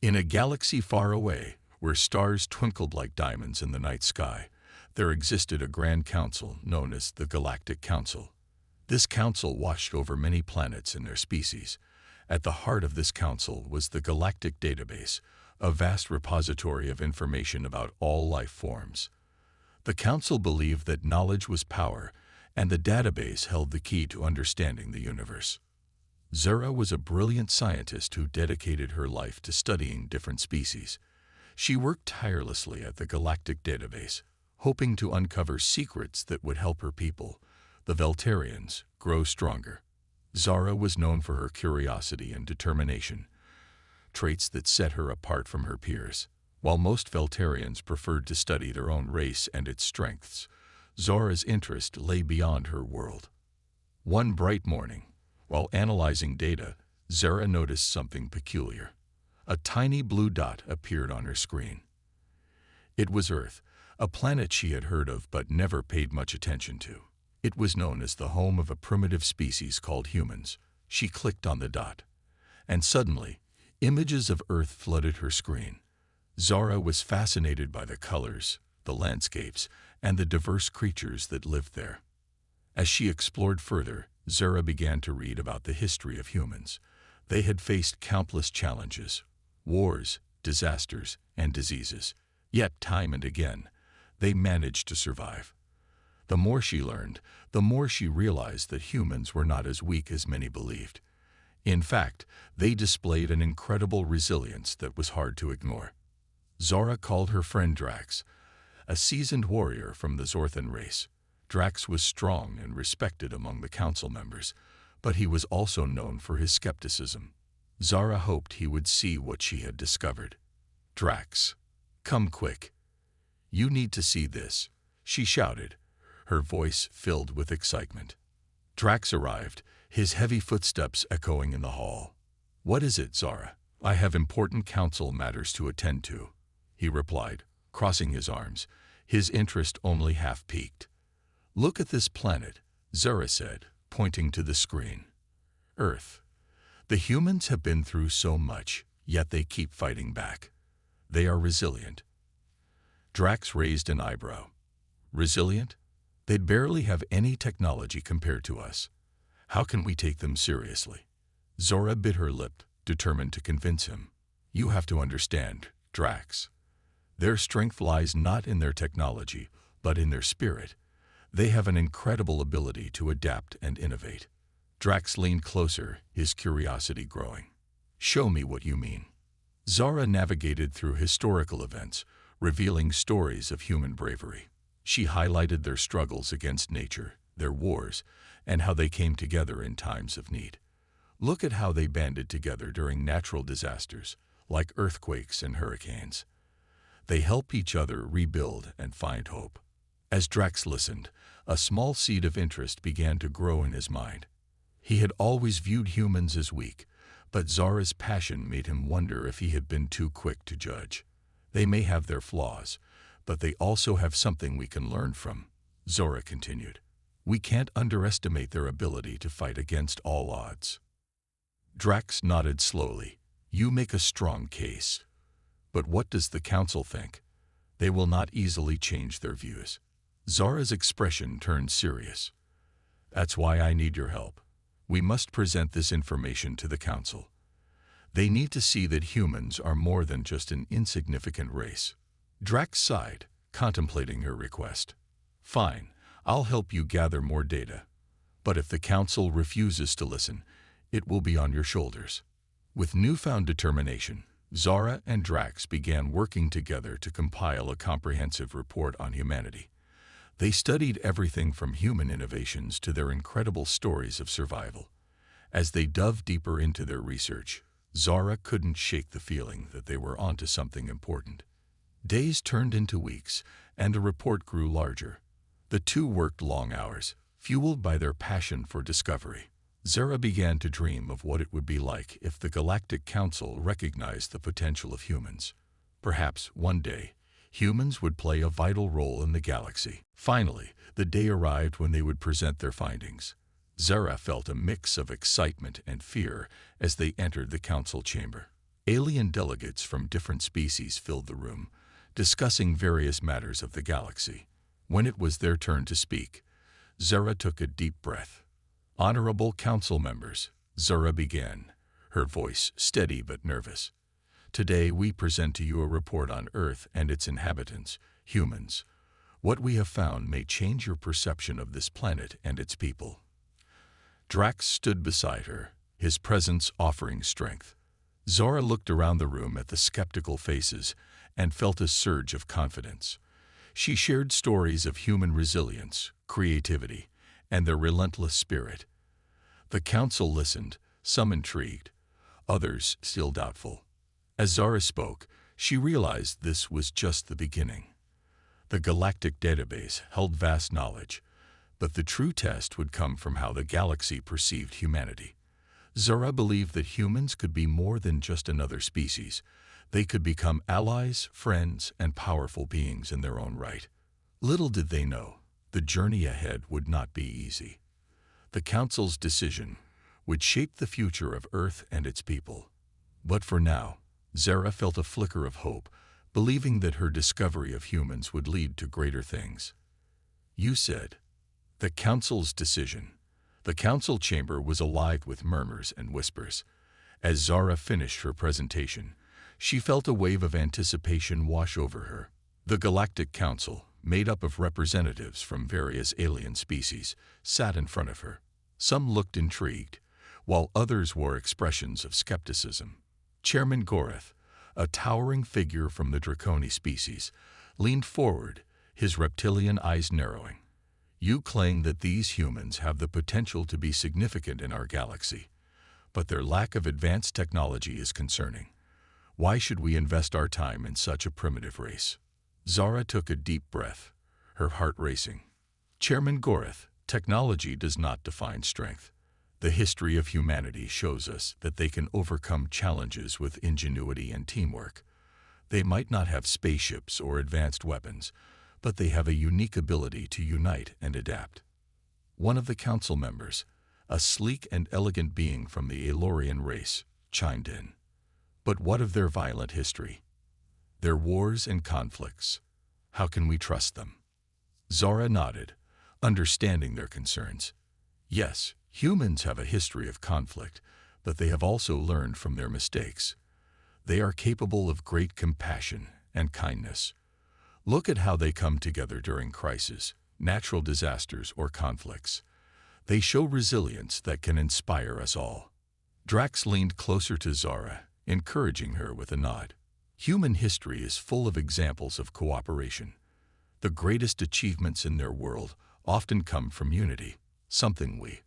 In a galaxy far away, where stars twinkled like diamonds in the night sky, there existed a grand council known as the Galactic Council. This council watched over many planets and their species. At the heart of this council was the Galactic Database, a vast repository of information about all life forms. The council believed that knowledge was power, and the database held the key to understanding the universe. Zura was a brilliant scientist who dedicated her life to studying different species. She worked tirelessly at the Galactic Database, hoping to uncover secrets that would help her people, the Veltarians, grow stronger. Zara was known for her curiosity and determination, traits that set her apart from her peers. While most Veltarians preferred to study their own race and its strengths, Zara's interest lay beyond her world. One bright morning, while analyzing data, Zara noticed something peculiar. A tiny blue dot appeared on her screen. It was Earth, a planet she had heard of but never paid much attention to. It was known as the home of a primitive species called humans. She clicked on the dot, and suddenly, images of Earth flooded her screen. Zara was fascinated by the colors, the landscapes, and the diverse creatures that lived there. As she explored further, Zara began to read about the history of humans. They had faced countless challenges, wars, disasters, and diseases. Yet, time and again, they managed to survive. The more she learned, the more she realized that humans were not as weak as many believed. In fact, they displayed an incredible resilience that was hard to ignore. Zara called her friend Drax, a seasoned warrior from the Zorthan race. Drax was strong and respected among the council members, but he was also known for his skepticism. Zara hoped he would see what she had discovered. "Drax, come quick. You need to see this," she shouted, her voice filled with excitement. Drax arrived, his heavy footsteps echoing in the hall. "What is it, Zara?" "I have important council matters to attend to," he replied, crossing his arms, his interest only half piqued. "Look at this planet," Zara said, pointing to the screen. "Earth. The humans have been through so much, yet they keep fighting back. They are resilient." Drax raised an eyebrow. "Resilient? They'd barely have any technology compared to us. How can we take them seriously?" Zora bit her lip, determined to convince him. "You have to understand, Drax. Their strength lies not in their technology, but in their spirit. They have an incredible ability to adapt and innovate." Drax leaned closer, his curiosity growing. "Show me what you mean." Zara navigated through historical events, revealing stories of human bravery. She highlighted their struggles against nature, their wars, and how they came together in times of need. "Look at how they banded together during natural disasters, like earthquakes and hurricanes. They help each other rebuild and find hope." As Drax listened, a small seed of interest began to grow in his mind. He had always viewed humans as weak, but Zara's passion made him wonder if he had been too quick to judge. "They may have their flaws, but they also have something we can learn from," Zora continued. "We can't underestimate their ability to fight against all odds." Drax nodded slowly. "You make a strong case. But what does the council think? They will not easily change their views." Zara's expression turned serious. "That's why I need your help. We must present this information to the council. They need to see that humans are more than just an insignificant race." Drax sighed, contemplating her request. "Fine, I'll help you gather more data. But if the council refuses to listen, it will be on your shoulders." With newfound determination, Zara and Drax began working together to compile a comprehensive report on humanity. They studied everything from human innovations to their incredible stories of survival. As they dove deeper into their research, Zara couldn't shake the feeling that they were onto something important. Days turned into weeks, and the report grew larger. The two worked long hours, fueled by their passion for discovery. Zara began to dream of what it would be like if the Galactic Council recognized the potential of humans. Perhaps, one day, humans would play a vital role in the galaxy. Finally, the day arrived when they would present their findings. Zara felt a mix of excitement and fear as they entered the council chamber. Alien delegates from different species filled the room, discussing various matters of the galaxy. When it was their turn to speak, Zara took a deep breath. "Honorable council members," Zara began, her voice steady but nervous. "Today we present to you a report on Earth and its inhabitants, humans. What we have found may change your perception of this planet and its people." Drax stood beside her, his presence offering strength. Zara looked around the room at the skeptical faces and felt a surge of confidence. She shared stories of human resilience, creativity, and their relentless spirit. The council listened, some intrigued, others still doubtful. As Zara spoke, she realized this was just the beginning. The Galactic database held vast knowledge, but the true test would come from how the galaxy perceived humanity. Zara believed that humans could be more than just another species. They could become allies, friends, and powerful beings in their own right. Little did they know, the journey ahead would not be easy. The Council's decision would shape the future of Earth and its people. But for now, Zara felt a flicker of hope, believing that her discovery of humans would lead to greater things. "You said." The Council's decision. The council chamber was alive with murmurs and whispers. As Zara finished her presentation, she felt a wave of anticipation wash over her. The Galactic Council, made up of representatives from various alien species, sat in front of her. Some looked intrigued, while others wore expressions of skepticism. Chairman Gorath, a towering figure from the Draconi species, leaned forward, his reptilian eyes narrowing. "You claim that these humans have the potential to be significant in our galaxy, but their lack of advanced technology is concerning. Why should we invest our time in such a primitive race?" Zara took a deep breath, her heart racing. "Chairman Gorath, technology does not define strength. The history of humanity shows us that they can overcome challenges with ingenuity and teamwork. They might not have spaceships or advanced weapons, but they have a unique ability to unite and adapt." One of the council members, a sleek and elegant being from the Aelorian race, chimed in. "But what of their violent history? Their wars and conflicts? How can we trust them?" Zara nodded, understanding their concerns. "Yes, humans have a history of conflict, but they have also learned from their mistakes. They are capable of great compassion and kindness. Look at how they come together during crises, natural disasters, or conflicts. They show resilience that can inspire us all." Drax leaned closer to Zara, encouraging her with a nod. "Human history is full of examples of cooperation. The greatest achievements in their world often come from unity, something we,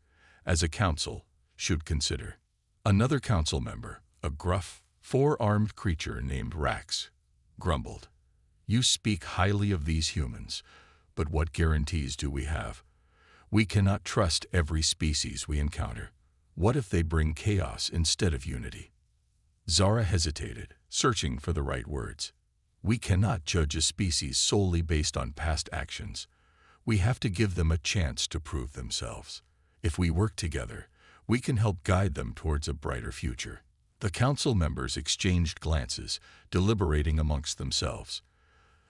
as a council, should consider." Another council member, a gruff, four-armed creature named Rax, grumbled. "You speak highly of these humans, but what guarantees do we have? We cannot trust every species we encounter. What if they bring chaos instead of unity?" Zara hesitated, searching for the right words. "We cannot judge a species solely based on past actions. We have to give them a chance to prove themselves. If we work together, we can help guide them towards a brighter future." The council members exchanged glances, deliberating amongst themselves.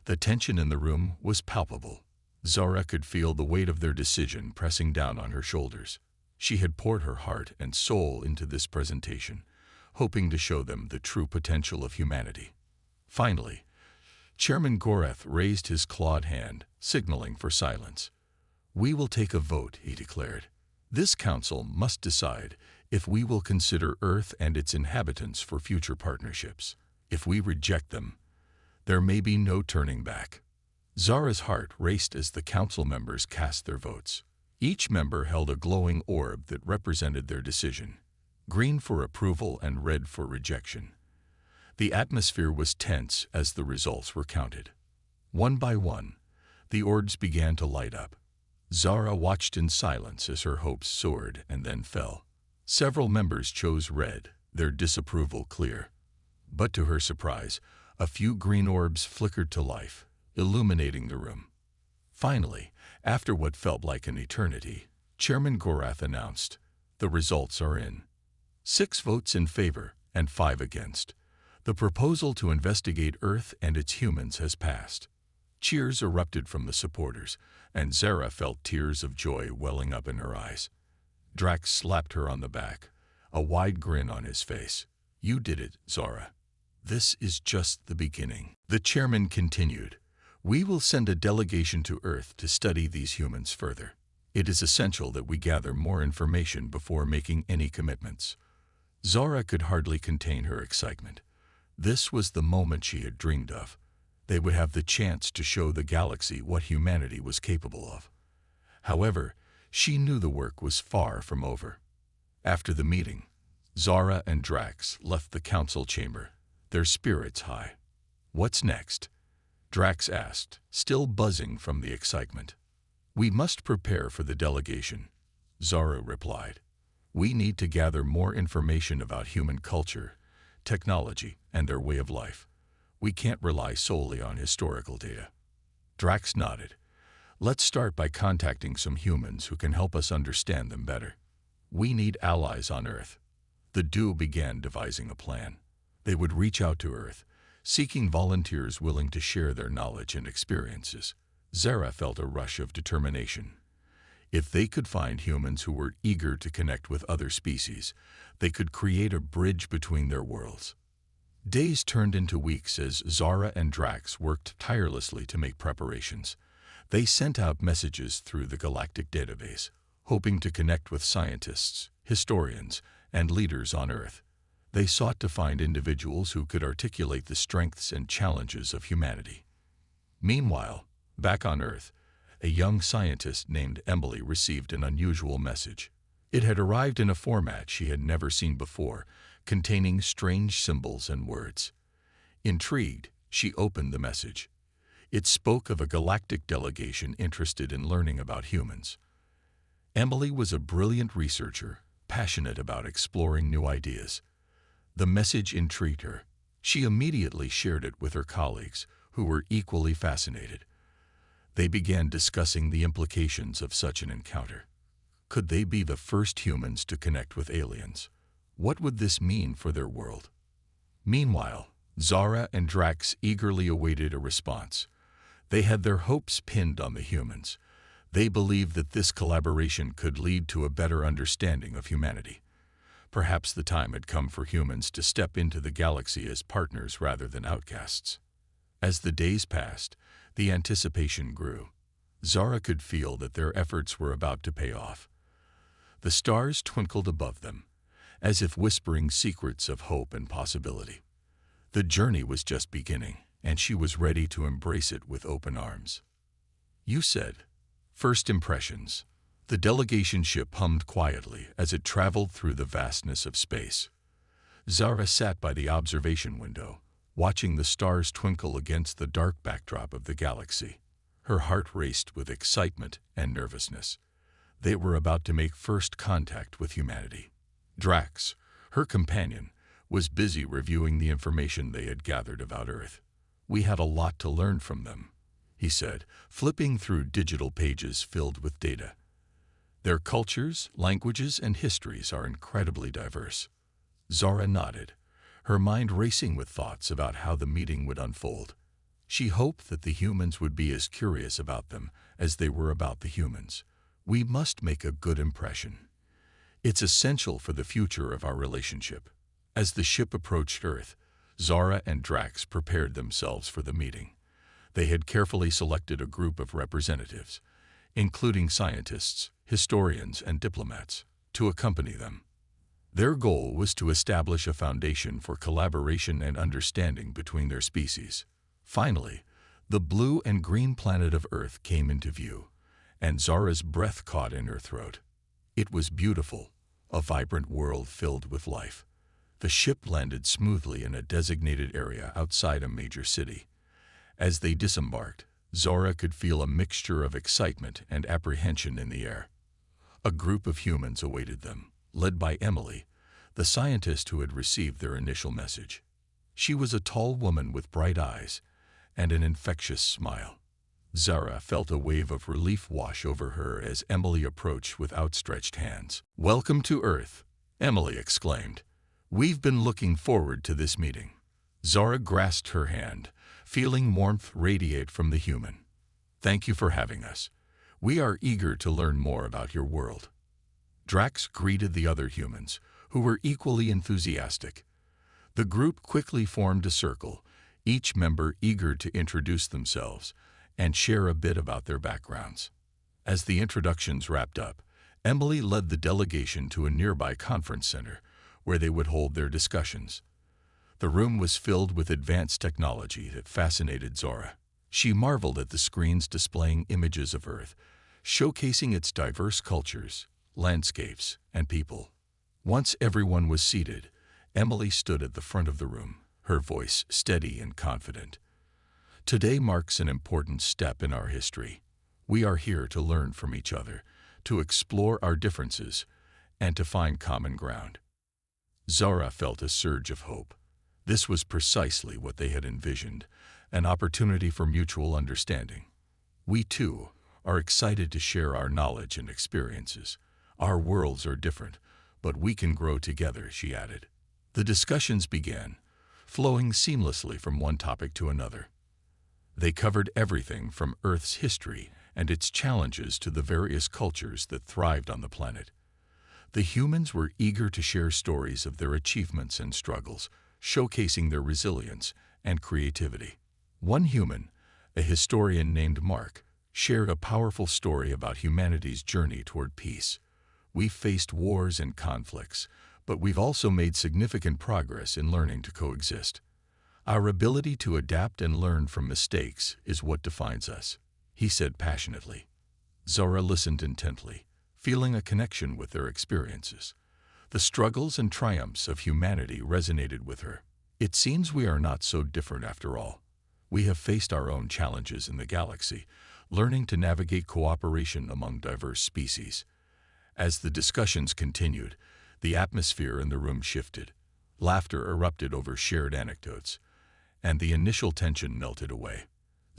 The tension in the room was palpable. Zara could feel the weight of their decision pressing down on her shoulders. She had poured her heart and soul into this presentation, hoping to show them the true potential of humanity. Finally, Chairman Gorath raised his clawed hand, signaling for silence. "We will take a vote," he declared. "This council must decide if we will consider Earth and its inhabitants for future partnerships. If we reject them, there may be no turning back." Zara's heart raced as the council members cast their votes. Each member held a glowing orb that represented their decision, green for approval and red for rejection. The atmosphere was tense as the results were counted. One by one, the orbs began to light up. Zara watched in silence as her hopes soared and then fell. Several members chose red, their disapproval clear. But to her surprise, a few green orbs flickered to life, illuminating the room. Finally, after what felt like an eternity, Chairman Gorath announced, "The results are in. 6 votes in favor and 5 against. The proposal to investigate Earth and its humans has passed. Cheers erupted from the supporters, and Zara felt tears of joy welling up in her eyes. Drax slapped her on the back, a wide grin on his face. "You did it, Zara. This is just the beginning." The chairman continued, "We will send a delegation to Earth to study these humans further. It is essential that we gather more information before making any commitments." Zara could hardly contain her excitement. This was the moment she had dreamed of. They would have the chance to show the galaxy what humanity was capable of. However, she knew the work was far from over. After the meeting, Zara and Drax left the council chamber, their spirits high. "What's next?" Drax asked, still buzzing from the excitement. "We must prepare for the delegation," Zara replied. "We need to gather more information about human culture, technology, and their way of life. We can't rely solely on historical data." Drax nodded. "Let's start by contacting some humans who can help us understand them better. We need allies on Earth." The duo began devising a plan. They would reach out to Earth, seeking volunteers willing to share their knowledge and experiences. Zara felt a rush of determination. If they could find humans who were eager to connect with other species, they could create a bridge between their worlds. Days turned into weeks as Zara and Drax worked tirelessly to make preparations. They sent out messages through the Galactic database, hoping to connect with scientists, historians, and leaders on Earth. They sought to find individuals who could articulate the strengths and challenges of humanity. Meanwhile, back on Earth, a young scientist named Emily received an unusual message. It had arrived in a format she had never seen before, containing strange symbols and words. Intrigued, she opened the message. It spoke of a galactic delegation interested in learning about humans. Emily was a brilliant researcher, passionate about exploring new ideas. The message intrigued her. She immediately shared it with her colleagues, who were equally fascinated. They began discussing the implications of such an encounter. Could they be the first humans to connect with aliens? What would this mean for their world? Meanwhile, Zara and Drax eagerly awaited a response. They had their hopes pinned on the humans. They believed that this collaboration could lead to a better understanding of humanity. Perhaps the time had come for humans to step into the galaxy as partners rather than outcasts. As the days passed, the anticipation grew. Zara could feel that their efforts were about to pay off. The stars twinkled above them, as if whispering secrets of hope and possibility. The journey was just beginning, and she was ready to embrace it with open arms. "You said, first impressions." The delegation ship hummed quietly as it traveled through the vastness of space. Zara sat by the observation window, watching the stars twinkle against the dark backdrop of the galaxy. Her heart raced with excitement and nervousness. They were about to make first contact with humanity. Drax, her companion, was busy reviewing the information they had gathered about Earth. "We have a lot to learn from them," he said, flipping through digital pages filled with data. "Their cultures, languages, and histories are incredibly diverse." Zara nodded, her mind racing with thoughts about how the meeting would unfold. She hoped that the humans would be as curious about them as they were about the humans. "We must make a good impression. It's essential for the future of our relationship." As the ship approached Earth, Zara and Drax prepared themselves for the meeting. They had carefully selected a group of representatives, including scientists, historians, and diplomats, to accompany them. Their goal was to establish a foundation for collaboration and understanding between their species. Finally, the blue and green planet of Earth came into view, and Zara's breath caught in her throat. It was beautiful, a vibrant world filled with life. The ship landed smoothly in a designated area outside a major city. As they disembarked, Zara could feel a mixture of excitement and apprehension in the air. A group of humans awaited them, led by Emily, the scientist who had received their initial message. She was a tall woman with bright eyes and an infectious smile. Zara felt a wave of relief wash over her as Emily approached with outstretched hands. "Welcome to Earth," Emily exclaimed. "We've been looking forward to this meeting." Zara grasped her hand, feeling warmth radiate from the human. "Thank you for having us. We are eager to learn more about your world." Drax greeted the other humans, who were equally enthusiastic. The group quickly formed a circle, each member eager to introduce themselves and share a bit about their backgrounds. As the introductions wrapped up, Emily led the delegation to a nearby conference center, where they would hold their discussions. The room was filled with advanced technology that fascinated Zora. She marveled at the screens displaying images of Earth, showcasing its diverse cultures, landscapes, and people. Once everyone was seated, Emily stood at the front of the room, her voice steady and confident. "Today marks an important step in our history. We are here to learn from each other, to explore our differences, and to find common ground." Zara felt a surge of hope. This was precisely what they had envisioned, an opportunity for mutual understanding. "We, too, are excited to share our knowledge and experiences. Our worlds are different, but we can grow together," she added. The discussions began, flowing seamlessly from one topic to another. They covered everything from Earth's history and its challenges to the various cultures that thrived on the planet. The humans were eager to share stories of their achievements and struggles, showcasing their resilience and creativity. One human, a historian named Mark, shared a powerful story about humanity's journey toward peace. "We've faced wars and conflicts, but we've also made significant progress in learning to coexist. Our ability to adapt and learn from mistakes is what defines us," he said passionately. Zora listened intently, feeling a connection with their experiences. The struggles and triumphs of humanity resonated with her. "It seems we are not so different after all. We have faced our own challenges in the galaxy, learning to navigate cooperation among diverse species." As the discussions continued, the atmosphere in the room shifted. Laughter erupted over shared anecdotes, and the initial tension melted away.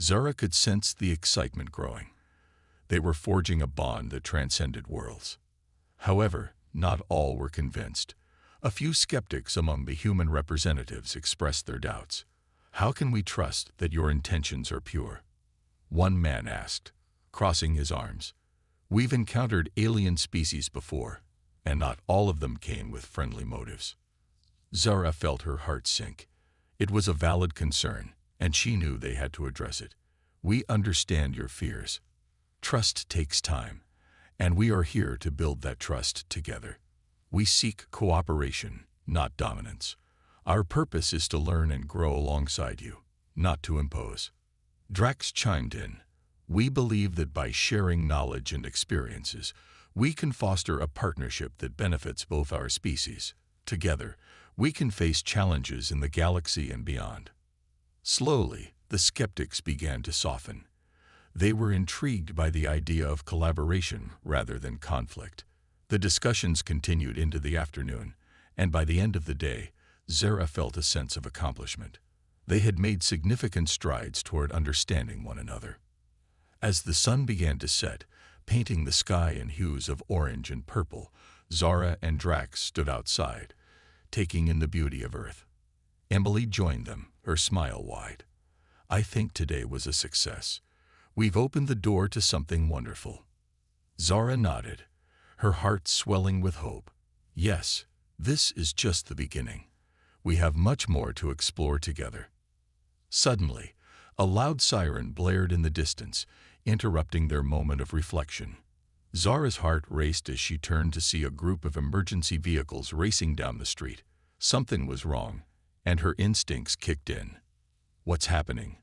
Zara could sense the excitement growing. They were forging a bond that transcended worlds. However, not all were convinced. A few skeptics among the human representatives expressed their doubts. "How can we trust that your intentions are pure?" one man asked, crossing his arms. "We've encountered alien species before, and not all of them came with friendly motives." Zara felt her heart sink. It was a valid concern, and she knew they had to address it. "We understand your fears. Trust takes time, and we are here to build that trust together. We seek cooperation, not dominance. Our purpose is to learn and grow alongside you, not to impose." Drax chimed in. "We believe that by sharing knowledge and experiences, we can foster a partnership that benefits both our species. Together, we can face challenges in the galaxy and beyond." Slowly, the skeptics began to soften. They were intrigued by the idea of collaboration rather than conflict. The discussions continued into the afternoon, and by the end of the day, Zara felt a sense of accomplishment. They had made significant strides toward understanding one another. As the sun began to set, painting the sky in hues of orange and purple, Zara and Drax stood outside, taking in the beauty of Earth. Emily joined them, her smile wide. "I think today was a success. We've opened the door to something wonderful." Zara nodded, her heart swelling with hope. "Yes, this is just the beginning. We have much more to explore together." Suddenly, a loud siren blared in the distance, interrupting their moment of reflection. Zara's heart raced as she turned to see a group of emergency vehicles racing down the street. Something was wrong, and her instincts kicked in. "What's happening?"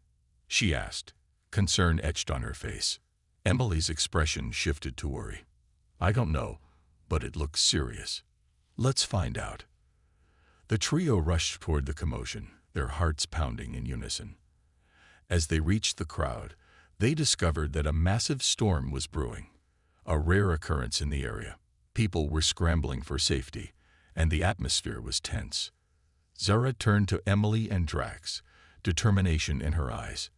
she asked, concern etched on her face. Emily's expression shifted to worry. "I don't know, but it looks serious. Let's find out." The trio rushed toward the commotion, their hearts pounding in unison. As they reached the crowd, they discovered that a massive storm was brewing, a rare occurrence in the area. People were scrambling for safety, and the atmosphere was tense. Zara turned to Emily and Drax, determination in her eyes.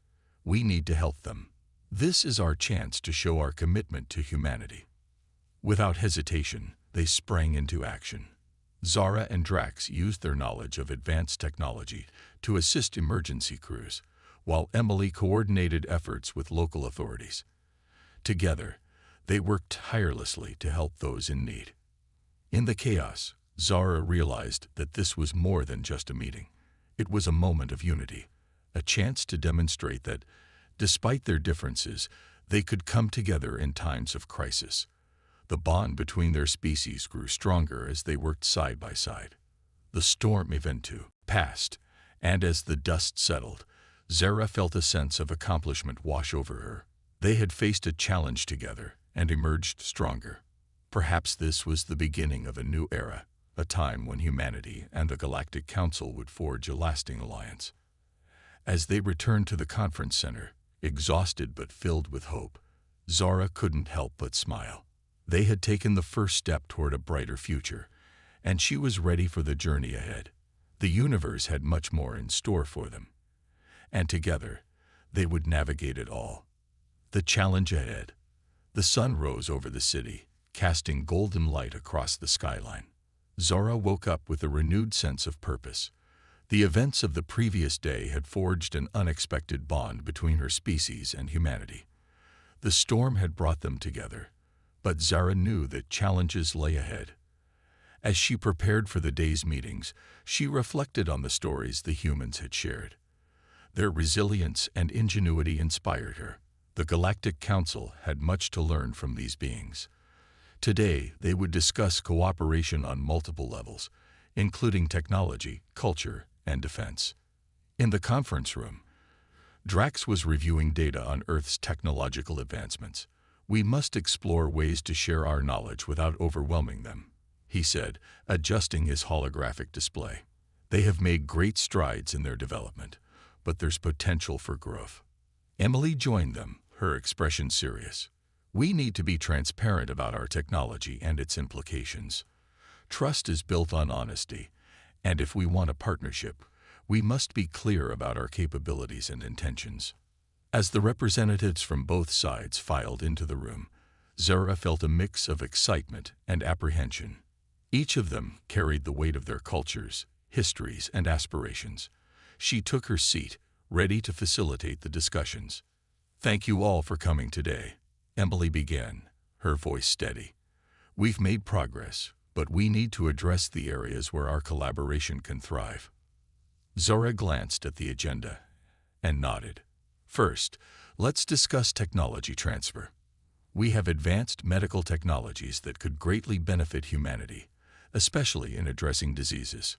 "We need to help them. This is our chance to show our commitment to humanity." Without hesitation, they sprang into action. Zara and Drax used their knowledge of advanced technology to assist emergency crews, while Emily coordinated efforts with local authorities. Together, they worked tirelessly to help those in need. In the chaos, Zara realized that this was more than just a meeting. It was a moment of unity, a chance to demonstrate that, despite their differences, they could come together in times of crisis. The bond between their species grew stronger as they worked side by side. The storm event too passed, and as the dust settled, Zara felt a sense of accomplishment wash over her. They had faced a challenge together and emerged stronger. Perhaps this was the beginning of a new era, a time when humanity and the Galactic Council would forge a lasting alliance. As they returned to the conference center, exhausted but filled with hope, Zara couldn't help but smile. They had taken the first step toward a brighter future, and she was ready for the journey ahead. The universe had much more in store for them, and together, they would navigate it all. The challenge ahead. The sun rose over the city, casting golden light across the skyline. Zara woke up with a renewed sense of purpose. The events of the previous day had forged an unexpected bond between her species and humanity. The storm had brought them together, but Zara knew that challenges lay ahead. As she prepared for the day's meetings, she reflected on the stories the humans had shared. Their resilience and ingenuity inspired her. The Galactic Council had much to learn from these beings. Today, they would discuss cooperation on multiple levels, including technology, culture, and defense. In the conference room, Drax was reviewing data on Earth's technological advancements. "We must explore ways to share our knowledge without overwhelming them," he said, adjusting his holographic display. "They have made great strides in their development, but there's potential for growth." Emily joined them, her expression serious. "We need to be transparent about our technology and its implications. Trust is built on honesty, and if we want a partnership, we must be clear about our capabilities and intentions." As the representatives from both sides filed into the room, Zara felt a mix of excitement and apprehension. Each of them carried the weight of their cultures, histories, and aspirations. She took her seat, ready to facilitate the discussions. "Thank you all for coming today," Emily began, her voice steady. "We've made progress, but we need to address the areas where our collaboration can thrive." Zara glanced at the agenda and nodded. "First, let's discuss technology transfer. We have advanced medical technologies that could greatly benefit humanity, especially in addressing diseases."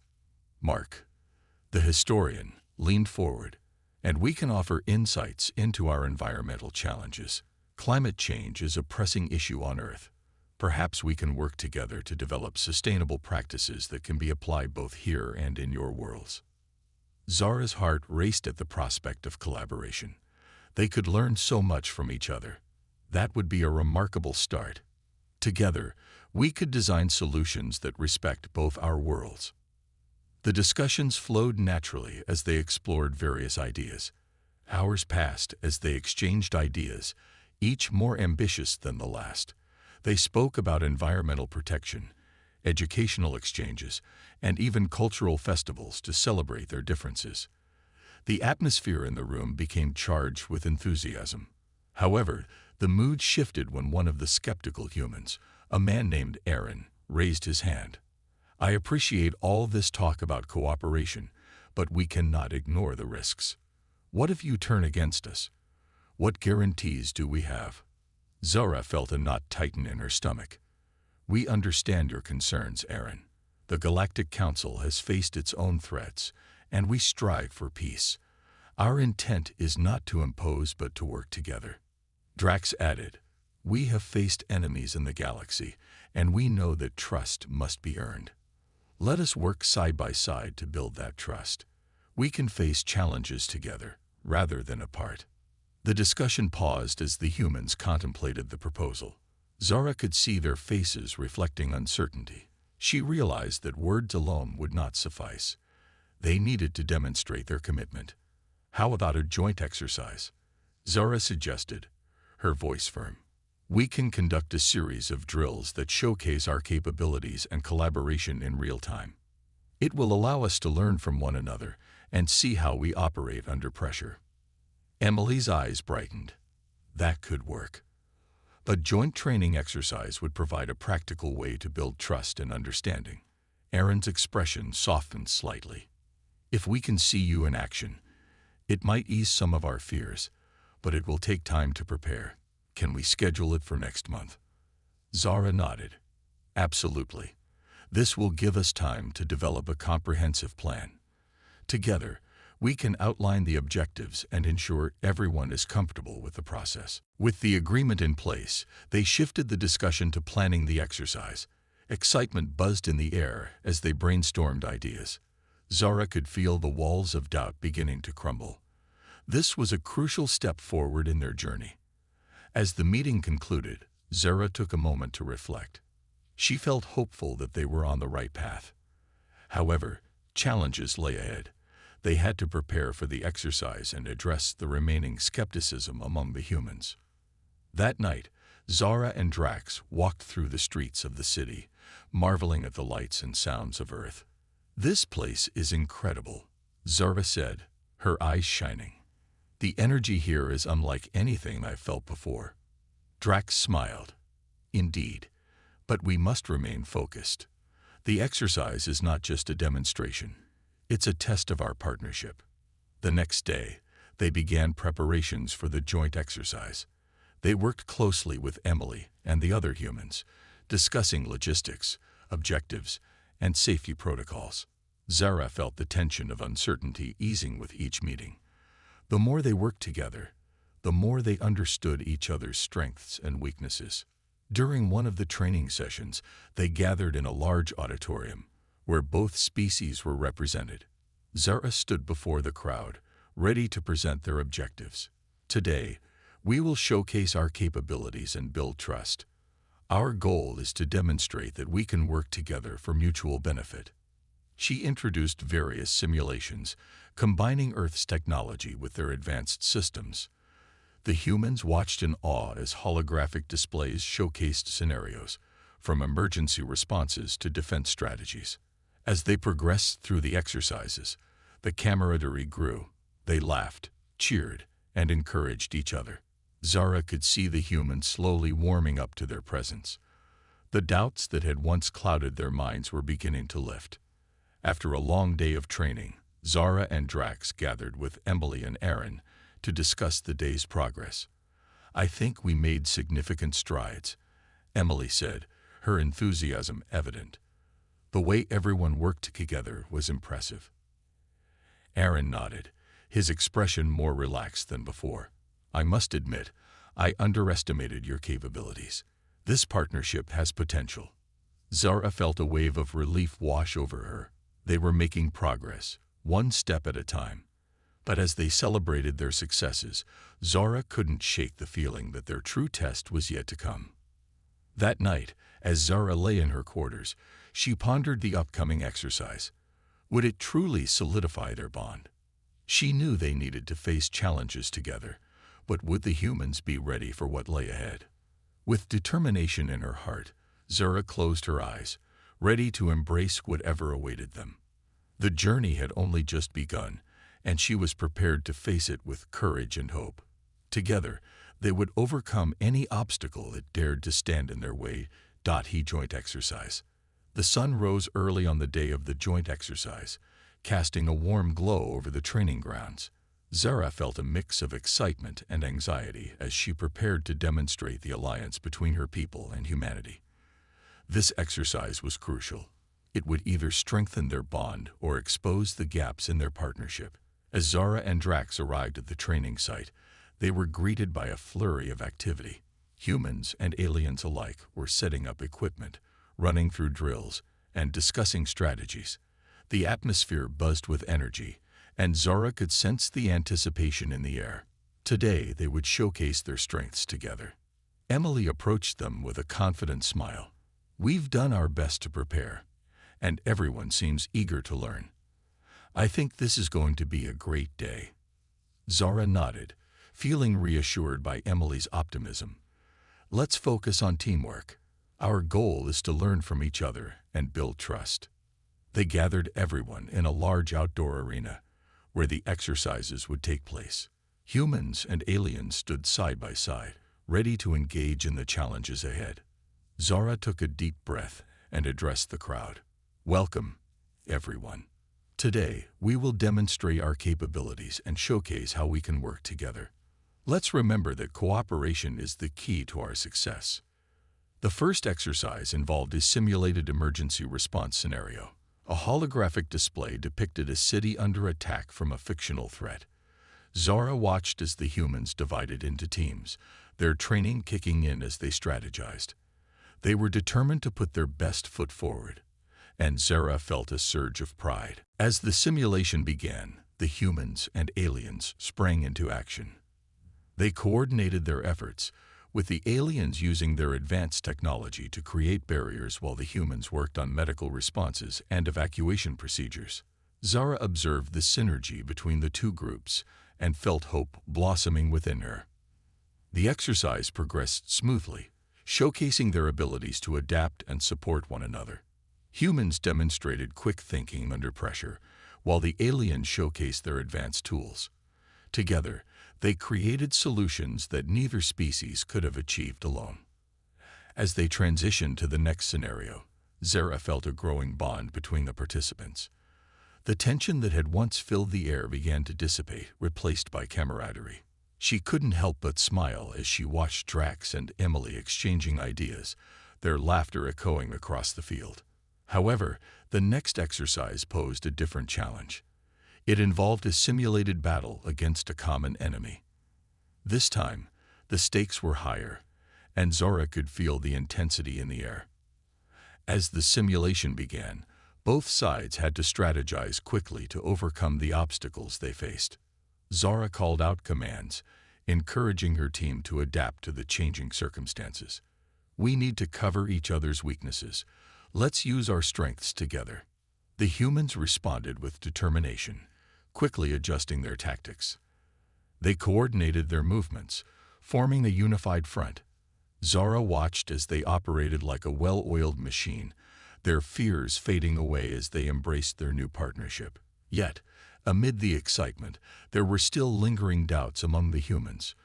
Mark, the historian, leaned forward, "and we can offer insights into our environmental challenges. Climate change is a pressing issue on Earth. Perhaps we can work together to develop sustainable practices that can be applied both here and in your worlds." Zara's heart raced at the prospect of collaboration. They could learn so much from each other. That would be a remarkable start. Together, we could design solutions that respect both our worlds. The discussions flowed naturally as they explored various ideas. Hours passed as they exchanged ideas, each more ambitious than the last. They spoke about environmental protection, educational exchanges, and even cultural festivals to celebrate their differences. The atmosphere in the room became charged with enthusiasm. However, the mood shifted when one of the skeptical humans, a man named Aaron, raised his hand. "I appreciate all this talk about cooperation, but we cannot ignore the risks. What if you turn against us? What guarantees do we have?" Zara felt a knot tighten in her stomach. "We understand your concerns, Aaron. The Galactic Council has faced its own threats, and we strive for peace. Our intent is not to impose but to work together." Drax added, "We have faced enemies in the galaxy, and we know that trust must be earned. Let us work side by side to build that trust. We can face challenges together, rather than apart." The discussion paused as the humans contemplated the proposal. Zara could see their faces reflecting uncertainty. She realized that words alone would not suffice. They needed to demonstrate their commitment. "How about a joint exercise?" Zara suggested, her voice firm. "We can conduct a series of drills that showcase our capabilities and collaboration in real time. It will allow us to learn from one another and see how we operate under pressure. Emily's eyes brightened. That could work. A joint training exercise would provide a practical way to build trust and understanding. Aaron's expression softened slightly. If we can see you in action, it might ease some of our fears, but it will take time to prepare. Can we schedule it for next month? Zara nodded. Absolutely. This will give us time to develop a comprehensive plan. Together, we can outline the objectives and ensure everyone is comfortable with the process. With the agreement in place, they shifted the discussion to planning the exercise. Excitement buzzed in the air as they brainstormed ideas. Zara could feel the walls of doubt beginning to crumble. This was a crucial step forward in their journey. As the meeting concluded, Zara took a moment to reflect. She felt hopeful that they were on the right path. However, challenges lay ahead. They had to prepare for the exercise and address the remaining skepticism among the humans. That night, Zara and Drax walked through the streets of the city, marveling at the lights and sounds of Earth. "This place is incredible," Zara said, her eyes shining. "The energy here is unlike anything I've felt before." Drax smiled. "Indeed, but we must remain focused. The exercise is not just a demonstration. It's a test of our partnership." The next day, they began preparations for the joint exercise. They worked closely with Emily and the other humans, discussing logistics, objectives, and safety protocols. Zara felt the tension of uncertainty easing with each meeting. The more they worked together, the more they understood each other's strengths and weaknesses. During one of the training sessions, they gathered in a large auditorium, where both species were represented. Zara stood before the crowd, ready to present their objectives. "Today, we will showcase our capabilities and build trust. Our goal is to demonstrate that we can work together for mutual benefit." She introduced various simulations, combining Earth's technology with their advanced systems. The humans watched in awe as holographic displays showcased scenarios, from emergency responses to defense strategies. As they progressed through the exercises, the camaraderie grew. They laughed, cheered, and encouraged each other. Zara could see the humans slowly warming up to their presence. The doubts that had once clouded their minds were beginning to lift. After a long day of training, Zara and Drax gathered with Emily and Aaron to discuss the day's progress. "I think we made significant strides," Emily said, her enthusiasm evident. The way everyone worked together was impressive. Aaron nodded, his expression more relaxed than before. "I must admit, I underestimated your capabilities. This partnership has potential." Zara felt a wave of relief wash over her. They were making progress, one step at a time. But as they celebrated their successes, Zara couldn't shake the feeling that their true test was yet to come. That night, as Zara lay in her quarters, she pondered the upcoming exercise. Would it truly solidify their bond? She knew they needed to face challenges together, but would the humans be ready for what lay ahead? With determination in her heart, Zara closed her eyes, ready to embrace whatever awaited them. The journey had only just begun, and she was prepared to face it with courage and hope. Together, they would overcome any obstacle that dared to stand in their way. Joint exercise. The sun rose early on the day of the joint exercise, casting a warm glow over the training grounds. Zara felt a mix of excitement and anxiety as she prepared to demonstrate the alliance between her people and humanity. This exercise was crucial. It would either strengthen their bond or expose the gaps in their partnership. As Zara and Drax arrived at the training site, they were greeted by a flurry of activity. Humans and aliens alike were setting up equipment, running through drills, and discussing strategies. The atmosphere buzzed with energy, and Zara could sense the anticipation in the air. Today, they would showcase their strengths together. Emily approached them with a confident smile. "We've done our best to prepare, and everyone seems eager to learn. I think this is going to be a great day." Zara nodded, feeling reassured by Emily's optimism. "Let's focus on teamwork. Our goal is to learn from each other and build trust." They gathered everyone in a large outdoor arena, where the exercises would take place. Humans and aliens stood side by side, ready to engage in the challenges ahead. Zara took a deep breath and addressed the crowd. "Welcome, everyone. Today, we will demonstrate our capabilities and showcase how we can work together. Let's remember that cooperation is the key to our success." The first exercise involved a simulated emergency response scenario. A holographic display depicted a city under attack from a fictional threat. Zara watched as the humans divided into teams, their training kicking in as they strategized. They were determined to put their best foot forward, and Zara felt a surge of pride. As the simulation began, the humans and aliens sprang into action. They coordinated their efforts, with the aliens using their advanced technology to create barriers while the humans worked on medical responses and evacuation procedures. Zara observed the synergy between the two groups and felt hope blossoming within her. The exercise progressed smoothly, showcasing their abilities to adapt and support one another. Humans demonstrated quick thinking under pressure, while the aliens showcased their advanced tools. Together, they created solutions that neither species could have achieved alone. As they transitioned to the next scenario, Zara felt a growing bond between the participants. The tension that had once filled the air began to dissipate, replaced by camaraderie. She couldn't help but smile as she watched Drax and Emily exchanging ideas, their laughter echoing across the field. However, the next exercise posed a different challenge. It involved a simulated battle against a common enemy. This time, the stakes were higher, and Zara could feel the intensity in the air. As the simulation began, both sides had to strategize quickly to overcome the obstacles they faced. Zara called out commands, encouraging her team to adapt to the changing circumstances. "We need to cover each other's weaknesses. Let's use our strengths together." The humans responded with determination, quickly adjusting their tactics. They coordinated their movements, forming a unified front. Zara watched as they operated like a well-oiled machine, their fears fading away as they embraced their new partnership. Yet, amid the excitement, there were still lingering doubts among the humans.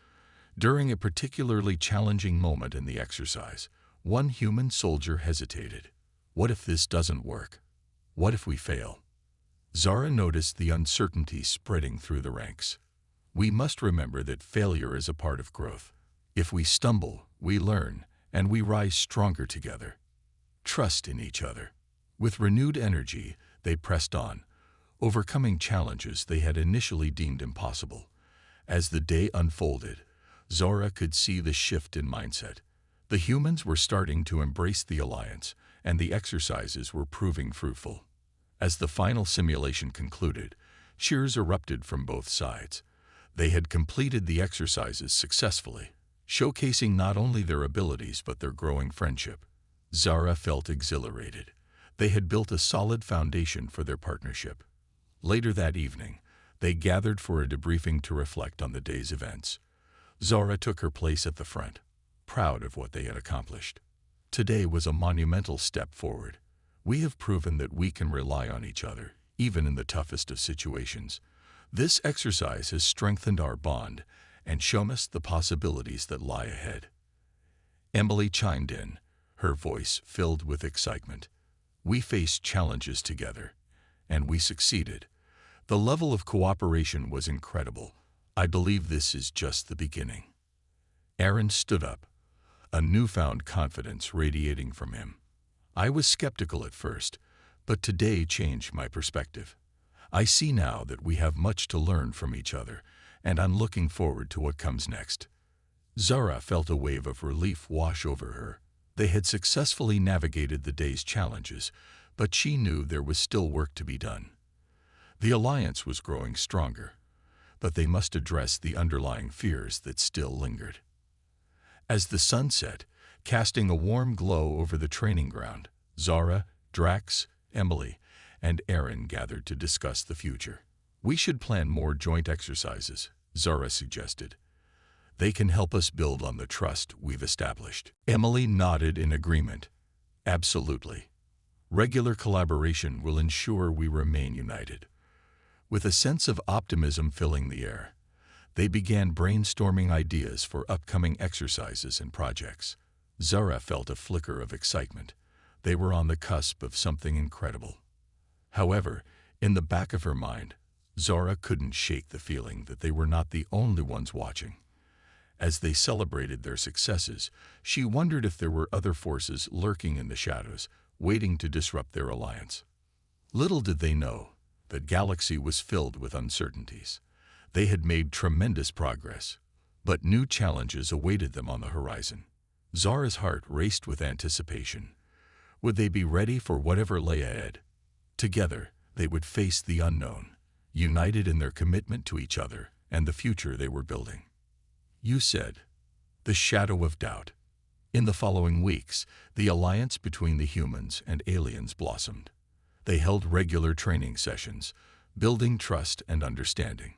During a particularly challenging moment in the exercise, one human soldier hesitated. "What if this doesn't work? What if we fail?" Zara noticed the uncertainty spreading through the ranks. "We must remember that failure is a part of growth. If we stumble, we learn, and we rise stronger together. Trust in each other." With renewed energy, they pressed on, overcoming challenges they had initially deemed impossible. As the day unfolded, Zara could see the shift in mindset. The humans were starting to embrace the alliance, and the exercises were proving fruitful. As the final simulation concluded, cheers erupted from both sides. They had completed the exercises successfully, showcasing not only their abilities but their growing friendship. Zara felt exhilarated. They had built a solid foundation for their partnership. Later that evening, they gathered for a debriefing to reflect on the day's events. Zara took her place at the front, proud of what they had accomplished. "Today was a monumental step forward. We have proven that we can rely on each other, even in the toughest of situations. This exercise has strengthened our bond and shown us the possibilities that lie ahead." Emily chimed in, her voice filled with excitement. "We faced challenges together, and we succeeded. The level of cooperation was incredible. I believe this is just the beginning." Aaron stood up, a newfound confidence radiating from him. "I was skeptical at first, but today changed my perspective. I see now that we have much to learn from each other, and I'm looking forward to what comes next." Zara felt a wave of relief wash over her. They had successfully navigated the day's challenges, but she knew there was still work to be done. The alliance was growing stronger, but they must address the underlying fears that still lingered. As the sun set, casting a warm glow over the training ground, Zara, Drax, Emily, and Aaron gathered to discuss the future. "We should plan more joint exercises," Zara suggested. "They can help us build on the trust we've established." Emily nodded in agreement. "Absolutely. Regular collaboration will ensure we remain united. With a sense of optimism filling the air, they began brainstorming ideas for upcoming exercises and projects. Zara felt a flicker of excitement. They were on the cusp of something incredible. However, in the back of her mind, Zara couldn't shake the feeling that they were not the only ones watching. As they celebrated their successes, she wondered if there were other forces lurking in the shadows, waiting to disrupt their alliance. Little did they know that Galaxy was filled with uncertainties. They had made tremendous progress, but new challenges awaited them on the horizon. Zara's heart raced with anticipation. Would they be ready for whatever lay ahead? Together, they would face the unknown, united in their commitment to each other and the future they were building. You said, the shadow of doubt. In the following weeks, the alliance between the humans and aliens blossomed. They held regular training sessions, building trust and understanding.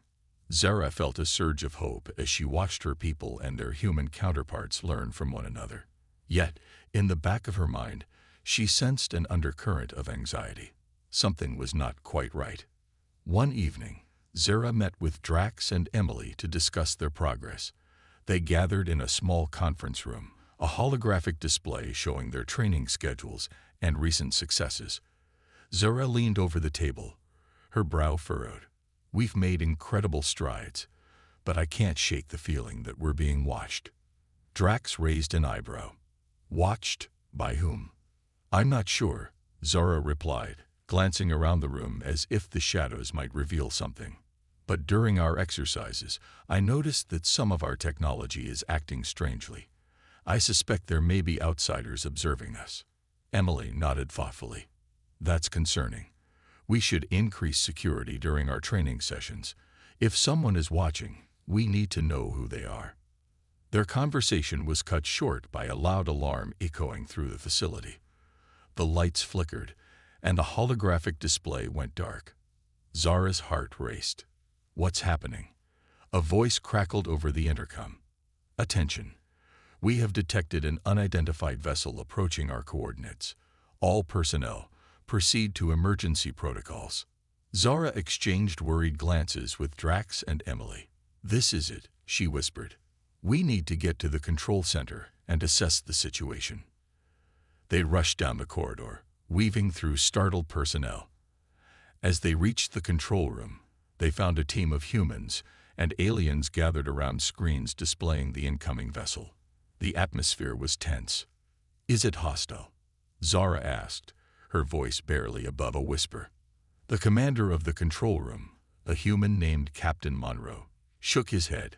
Zara felt a surge of hope as she watched her people and their human counterparts learn from one another. Yet, in the back of her mind, she sensed an undercurrent of anxiety. Something was not quite right. One evening, Zara met with Drax and Emily to discuss their progress. They gathered in a small conference room, a holographic display showing their training schedules and recent successes. Zara leaned over the table, her brow furrowed. We've made incredible strides, but I can't shake the feeling that we're being watched. Drax raised an eyebrow. Watched? By whom? I'm not sure, Zara replied, glancing around the room as if the shadows might reveal something. But during our exercises, I noticed that some of our technology is acting strangely. I suspect there may be outsiders observing us. Emily nodded thoughtfully. That's concerning. We should increase security during our training sessions. If someone is watching, we need to know who they are. Their conversation was cut short by a loud alarm echoing through the facility. The lights flickered, and the holographic display went dark. Zara's heart raced. What's happening? A voice crackled over the intercom. Attention. We have detected an unidentified vessel approaching our coordinates. All personnel, proceed to emergency protocols. Zara exchanged worried glances with Drax and Emily. This is it, she whispered. We need to get to the control center and assess the situation. They rushed down the corridor, weaving through startled personnel. As they reached the control room, they found a team of humans and aliens gathered around screens displaying the incoming vessel. The atmosphere was tense. Is it hostile? Zara asked, her voice barely above a whisper. The commander of the control room, a human named Captain Monroe, shook his head.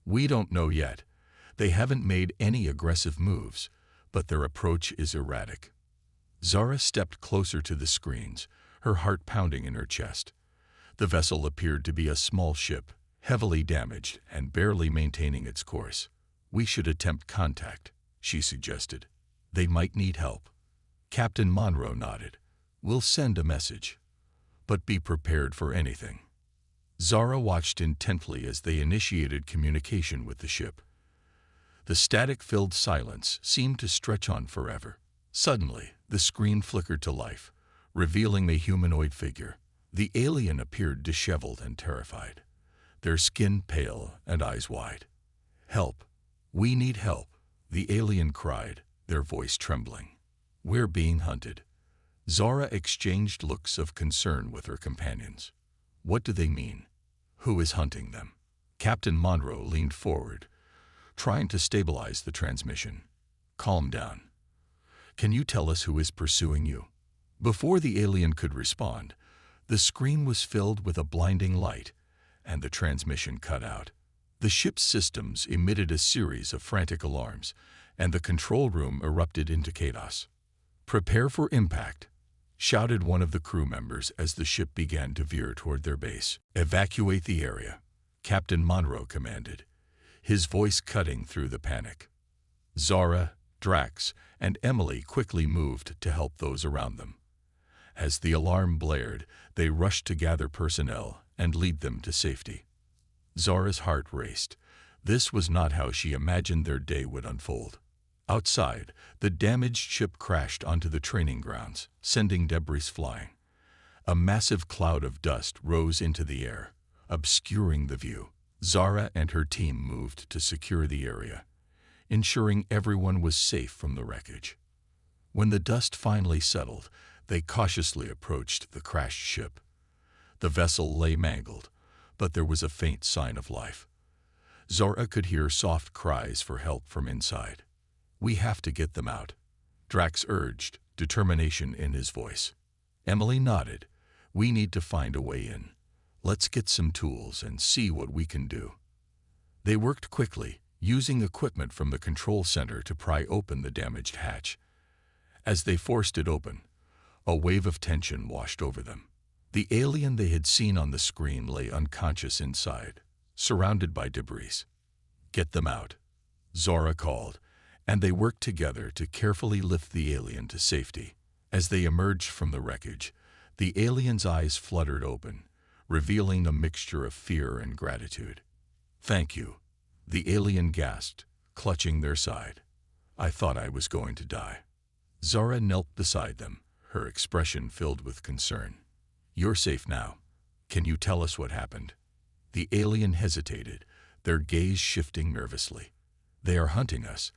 We don't know yet. They haven't made any aggressive moves, but their approach is erratic. Zara stepped closer to the screens, her heart pounding in her chest. The vessel appeared to be a small ship, heavily damaged and barely maintaining its course. We should attempt contact, she suggested. They might need help. Captain Monroe nodded. We'll send a message, but be prepared for anything. Zara watched intently as they initiated communication with the ship. The static-filled silence seemed to stretch on forever. Suddenly, the screen flickered to life, revealing a humanoid figure. The alien appeared disheveled and terrified, their skin pale and eyes wide. Help! We need help, the alien cried, their voice trembling. We're being hunted. Zara exchanged looks of concern with her companions. What do they mean? Who is hunting them? Captain Monroe leaned forward, trying to stabilize the transmission. Calm down. Can you tell us who is pursuing you? Before the alien could respond, the screen was filled with a blinding light, and the transmission cut out. The ship's systems emitted a series of frantic alarms, and the control room erupted into chaos. Prepare for impact, shouted one of the crew members as the ship began to veer toward their base. Evacuate the area, Captain Monroe commanded, his voice cutting through the panic. Zara, Drax, and Emily quickly moved to help those around them. As the alarm blared, they rushed to gather personnel and lead them to safety. Zara's heart raced. This was not how she imagined their day would unfold. Outside, the damaged ship crashed onto the training grounds, sending debris flying. A massive cloud of dust rose into the air, obscuring the view. Zara and her team moved to secure the area, ensuring everyone was safe from the wreckage. When the dust finally settled, they cautiously approached the crashed ship. The vessel lay mangled, but there was a faint sign of life. Zara could hear soft cries for help from inside. "We have to get them out," Drax urged, determination in his voice. Emily nodded. "We need to find a way in. Let's get some tools and see what we can do." They worked quickly, using equipment from the control center to pry open the damaged hatch. As they forced it open, a wave of tension washed over them. The alien they had seen on the screen lay unconscious inside, surrounded by debris. "Get them out," Zora called, and they worked together to carefully lift the alien to safety. As they emerged from the wreckage, the alien's eyes fluttered open, revealing a mixture of fear and gratitude. "Thank you," the alien gasped, clutching their side. "I thought I was going to die." Zara knelt beside them, her expression filled with concern. "You're safe now. Can you tell us what happened?" The alien hesitated, their gaze shifting nervously. "They are hunting us,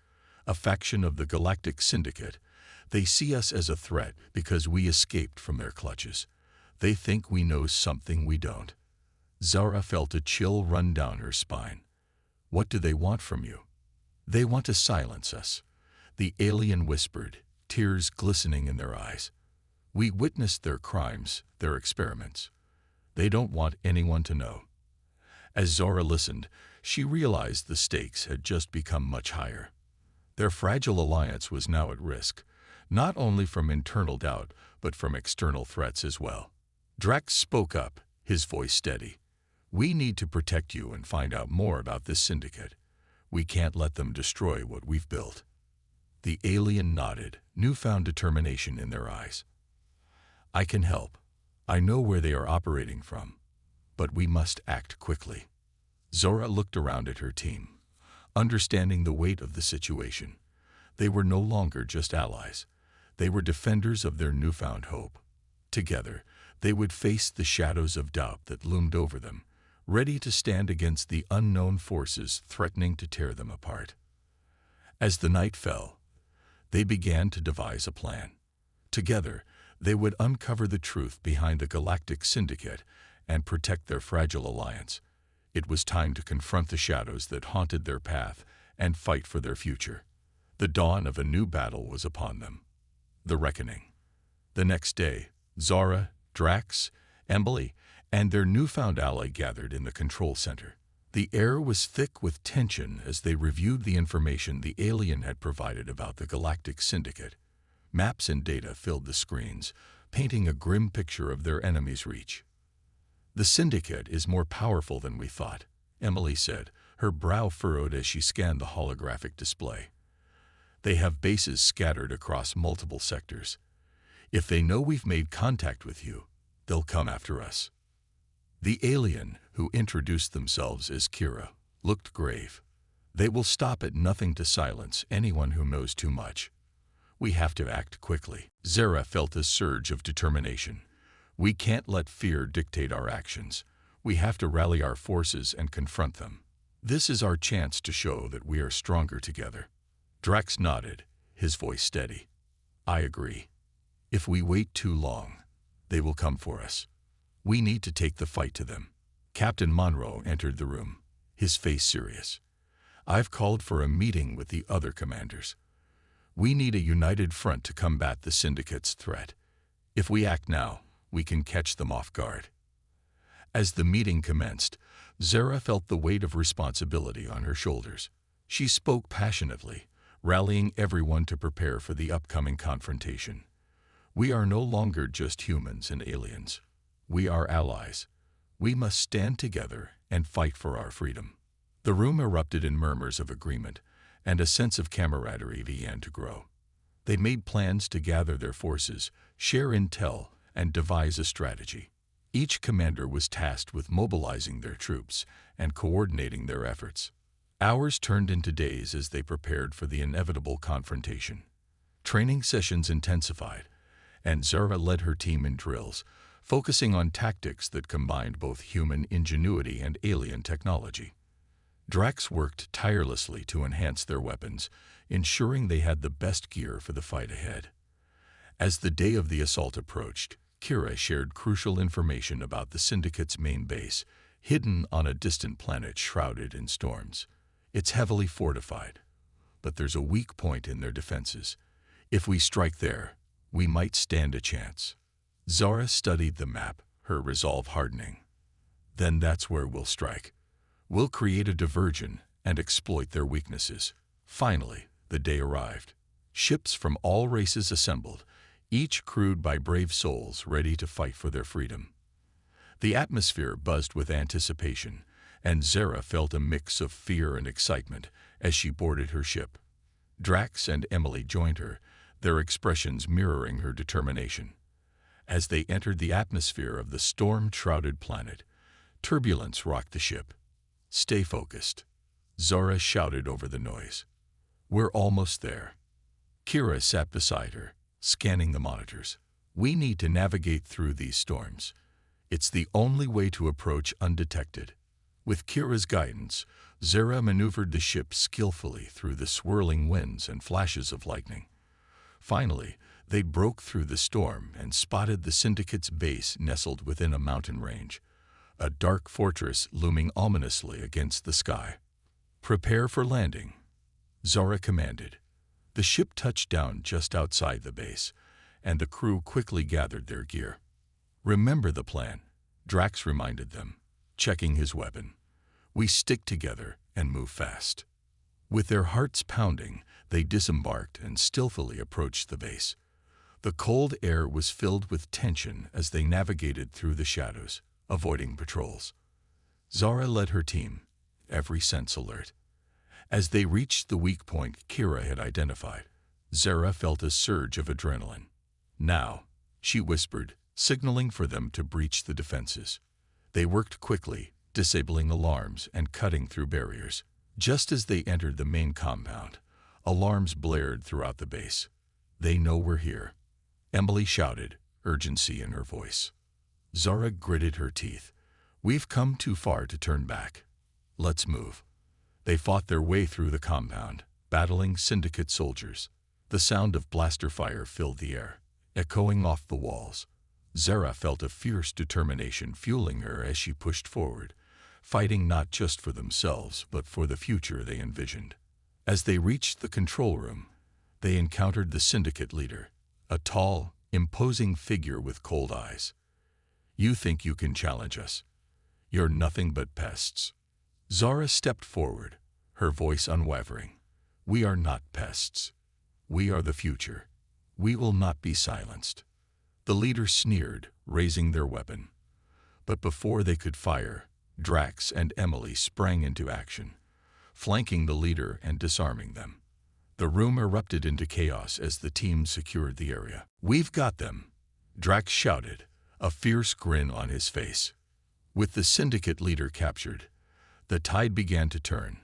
a faction of the Galactic Syndicate. They see us as a threat because we escaped from their clutches. They think we know something we don't." Zara felt a chill run down her spine. "What do they want from you?" "They want to silence us," the alien whispered, tears glistening in their eyes. "We witnessed their crimes, their experiments. They don't want anyone to know." As Zora listened, she realized the stakes had just become much higher. Their fragile alliance was now at risk, not only from internal doubt, but from external threats as well. Drax spoke up, his voice steady. "We need to protect you and find out more about this syndicate. We can't let them destroy what we've built." The alien nodded, newfound determination in their eyes. "I can help. I know where they are operating from, but we must act quickly." Zora looked around at her team, understanding the weight of the situation. They were no longer just allies. They were defenders of their newfound hope. Together, they would face the shadows of doubt that loomed over them, ready to stand against the unknown forces threatening to tear them apart. As the night fell, they began to devise a plan. Together, they would uncover the truth behind the Galactic Syndicate and protect their fragile alliance. It was time to confront the shadows that haunted their path and fight for their future. The dawn of a new battle was upon them. The reckoning. The next day, Zara, Drax, Emily, and their newfound ally gathered in the control center. The air was thick with tension as they reviewed the information the alien had provided about the Galactic Syndicate. Maps and data filled the screens, painting a grim picture of their enemy's reach. "The Syndicate is more powerful than we thought," Emily said, her brow furrowed as she scanned the holographic display. "They have bases scattered across multiple sectors. If they know we've made contact with you, they'll come after us." The alien, who introduced themselves as Kira, looked grave. "They will stop at nothing to silence anyone who knows too much. We have to act quickly." Zara felt a surge of determination. "We can't let fear dictate our actions. We have to rally our forces and confront them. This is our chance to show that we are stronger together." Drax nodded, his voice steady. "I agree. If we wait too long, they will come for us. We need to take the fight to them." Captain Monroe entered the room, his face serious. "I've called for a meeting with the other commanders. We need a united front to combat the Syndicate's threat. If we act now, we can catch them off guard." As the meeting commenced, Zara felt the weight of responsibility on her shoulders. She spoke passionately, rallying everyone to prepare for the upcoming confrontation. "We are no longer just humans and aliens. We are allies. We must stand together and fight for our freedom." The room erupted in murmurs of agreement, and a sense of camaraderie began to grow. They made plans to gather their forces, share intel, and devise a strategy. Each commander was tasked with mobilizing their troops and coordinating their efforts. Hours turned into days as they prepared for the inevitable confrontation. Training sessions intensified, and Zara led her team in drills, focusing on tactics that combined both human ingenuity and alien technology. Drax worked tirelessly to enhance their weapons, ensuring they had the best gear for the fight ahead. As the day of the assault approached, Kira shared crucial information about the Syndicate's main base, hidden on a distant planet shrouded in storms. It's heavily fortified, but there's a weak point in their defenses. If we strike there, we might stand a chance. Zara studied the map, her resolve hardening. Then that's where we'll strike. We'll create a diversion and exploit their weaknesses. Finally, the day arrived. Ships from all races assembled, each crewed by brave souls ready to fight for their freedom. The atmosphere buzzed with anticipation, and Zara felt a mix of fear and excitement as she boarded her ship. Drax and Emily joined her, their expressions mirroring her determination. As they entered the atmosphere of the storm-shrouded planet, turbulence rocked the ship. "Stay focused," Zara shouted over the noise. "We're almost there." Kira sat beside her, scanning the monitors. "We need to navigate through these storms. It's the only way to approach undetected." With Kira's guidance, Zara maneuvered the ship skillfully through the swirling winds and flashes of lightning. Finally, they broke through the storm and spotted the Syndicate's base nestled within a mountain range, a dark fortress looming ominously against the sky. "Prepare for landing," Zara commanded. The ship touched down just outside the base, and the crew quickly gathered their gear. "Remember the plan," Drax reminded them, checking his weapon. "We stick together and move fast." With their hearts pounding, they disembarked and stealthily approached the base. The cold air was filled with tension as they navigated through the shadows, avoiding patrols. Zara led her team, every sense alert. As they reached the weak point Kira had identified, Zara felt a surge of adrenaline. "Now," she whispered, signaling for them to breach the defenses. They worked quickly, disabling alarms and cutting through barriers. Just as they entered the main compound, alarms blared throughout the base. "They know we're here," Emily shouted, urgency in her voice. Zara gritted her teeth. "We've come too far to turn back. Let's move." They fought their way through the compound, battling Syndicate soldiers. The sound of blaster fire filled the air, echoing off the walls. Zara felt a fierce determination fueling her as she pushed forward, fighting not just for themselves but for the future they envisioned. As they reached the control room, they encountered the Syndicate leader, a tall, imposing figure with cold eyes. "You think you can challenge us? You're nothing but pests." Zara stepped forward, her voice unwavering. "We are not pests. We are the future. We will not be silenced." The leader sneered, raising their weapon. But before they could fire, Drax and Emily sprang into action, flanking the leader and disarming them. The room erupted into chaos as the team secured the area. "We've got them," Drax shouted, a fierce grin on his face. With the Syndicate leader captured, the tide began to turn.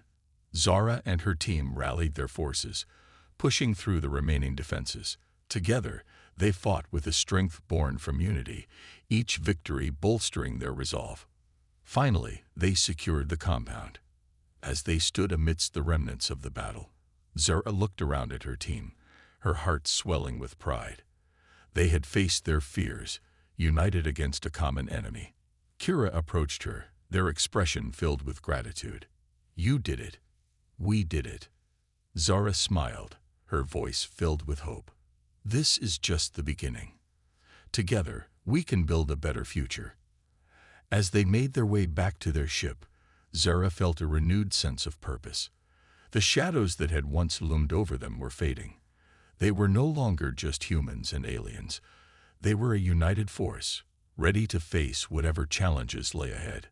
Zara and her team rallied their forces, pushing through the remaining defenses. Together, they fought with a strength born from unity, each victory bolstering their resolve. Finally, they secured the compound. As they stood amidst the remnants of the battle, Zara looked around at her team, her heart swelling with pride. They had faced their fears, united against a common enemy. Kira approached her, their expression filled with gratitude. "You did it. We did it." Zara smiled, her voice filled with hope. "This is just the beginning. Together, we can build a better future." As they made their way back to their ship, Zara felt a renewed sense of purpose. The shadows that had once loomed over them were fading. They were no longer just humans and aliens. They were a united force, ready to face whatever challenges lay ahead.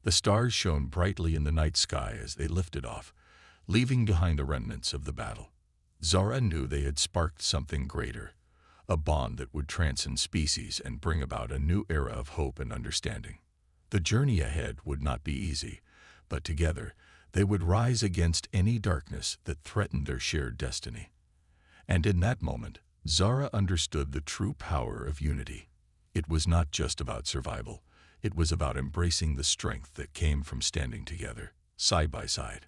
The stars shone brightly in the night sky as they lifted off, leaving behind the remnants of the battle. Zara knew they had sparked something greater, a bond that would transcend species and bring about a new era of hope and understanding. The journey ahead would not be easy, but together they would rise against any darkness that threatened their shared destiny. And in that moment, Zara understood the true power of unity. It was not just about survival. It was about embracing the strength that came from standing together, side by side.